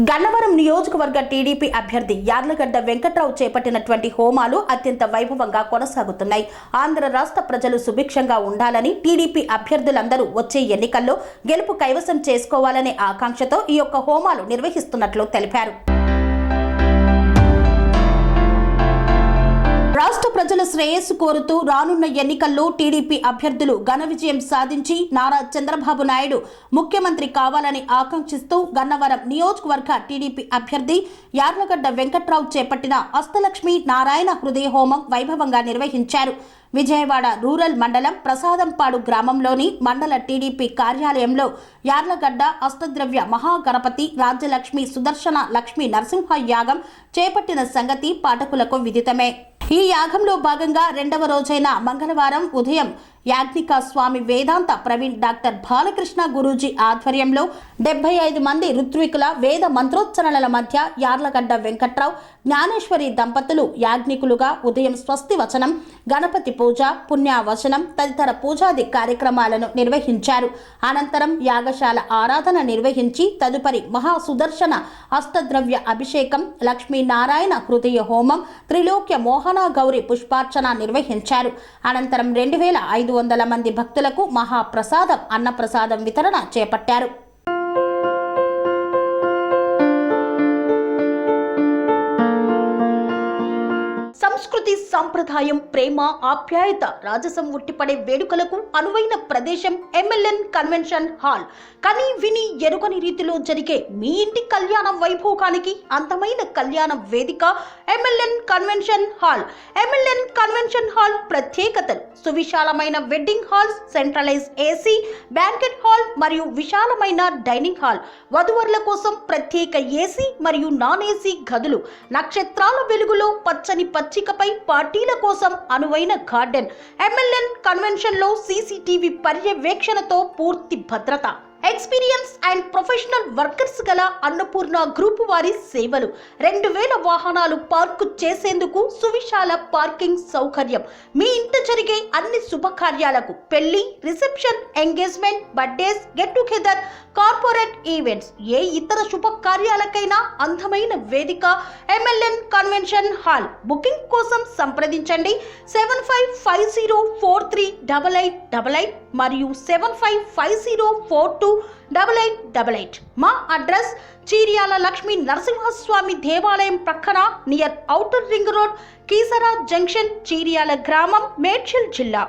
గన్నవరం నియోజకవర్గ టీడీపీ అభ్యర్థి యార్లగడ్డ వెంకట్రావు చేపట్టినటువంటి హోమాలు అత్యంత వైభవంగా కొనసాగుతున్నాయి. ఆంధ్ర రాష్ట్ర ప్రజలు సుభిక్షంగా ఉండాలని, టీడీపీ అభ్యర్థులందరూ వచ్చే ఎన్నికల్లో గెలుపు కైవసం చేసుకోవాలనే ఆకాంక్షతో ఈ యొక్క హోమాలు నిర్వహిస్తున్నట్లు తెలిపారు. రాష్ట్ర ప్రజల శ్రేయస్సు కోరుతూ రానున్న ఎన్నికల్లో టీడీపీ అభ్యర్థులు ఘన విజయం సాధించి నారా చంద్రబాబు నాయుడు ముఖ్యమంత్రి కావాలని ఆకాంక్షిస్తూ గన్నవరం నియోజకవర్గ టీడీపీ అభ్యర్థి యార్లగడ్డ వెంకట్రావు చేపట్టిన అష్టలక్ష్మి నారాయణ హృదయ హోమం వైభవంగా నిర్వహించారు. విజయవాడ రూరల్ మండలం ప్రసాదంపాడు గ్రామంలోని మండల టీడీపీ కార్యాలయంలో యార్లగడ్డ అష్టద్రవ్య మహాగణపతి రాజ్యలక్ష్మి సుదర్శన లక్ష్మీ నరసింహ యాగం చేపట్టిన సంగతి పాఠకులకు విదితమే. ఈ యాగంలో భాగంగా రెండవ రోజైన మంగళవారం ఉదయం యాజ్ఞిక స్వామి వేదాంత ప్రవీణ్ డాక్టర్ బాలకృష్ణ గురూజీ ఆధ్వర్యంలో 75 మంది ఋత్వికుల వేద మంత్రోచ్చరణల మధ్య యార్లగడ్డ వెంకట్రావు జ్ఞానేశ్వరి దంపతులు యాజ్ఞికులుగా ఉదయం స్వస్తి వచనం, గణపతి పూజ, పుణ్యావచనం తదితర పూజాది కార్యక్రమాలను నిర్వహించారు. అనంతరం యాగశాల ఆరాధన నిర్వహించి తదుపరి మహాసుదర్శన అష్టద్రవ్య అభిషేకం, లక్ష్మీనారాయణ హృదయ హోమం, త్రిలోక్య మోహన గౌరి పుష్పార్చన నిర్వహించారు. అనంతరం 2500 మంది భక్తులకు మహాప్రసాదం అన్నప్రసాదం వితరణ చేపట్టారు. సంస్కృతి, సంప్రదాయం, ప్రేమ, ఆప్యాయత రాజసం ఉట్టిపడే వేడుకలకు అనువైన ప్రదేశం ఎంఎల్ఎన్ కన్వెన్షన్ హాల్. కని విని ఎరుగని రీతిలో జరిగే మీ ఇంటి కళ్యాణ వైభోగానికి అందమైన కళ్యాణ వేదిక MLN convention hall. MLN convention hall ప్రత్యేకతలు: సువిశాలమైన wedding halls, centralise AC banquet hall మరియు విశాలమైన డైనింగ్ హాల్, వధువరుల కోసం ప్రత్యేక ఏసీ మరియు నాన్ ఏసీ గదులు, నక్షత్రాల వెలుగులో పచ్చని పచ్చికపై పార్టీల కోసం అనువైన గార్డెన్. ఎంఎల్ఎన్ కన్వెన్షన్ లో సీసీటీవీ పర్యవేక్షణతో పూర్తి భద్రత. ఎక్స్పీరియన్స్ అండ్ ప్రొఫెషనల్ వర్కర్స్ గల అన్నపూర్ణ గ్రూప్ వారి సేవలు. 2000 వాహనాలు పార్కు చేసేందుకు సువిశాల పార్కింగ్ సౌకర్యం. మీ ఇంట జరిగే అన్ని శుభకార్యాలకు, పెళ్లి, reception, engagement, birthdays, get together, corporate events, ఏ ఇతర శుభకార్యాలకైనా అందమైన వేదిక ఎంఎల్ఎన్ కన్వెన్షన్ హాల్. బుకింగ్ కోసం సంప్రదించండి 7550438888 మరియు 7550428888. మా అడ్రస్ చీర్యాల లక్ష్మీ నరసింహస్వామి దేవాలయం ప్రక్కన, near outer ring road, Keesara junction, Cheeryal గ్రామం, మేడ్చల్ జిల్లా.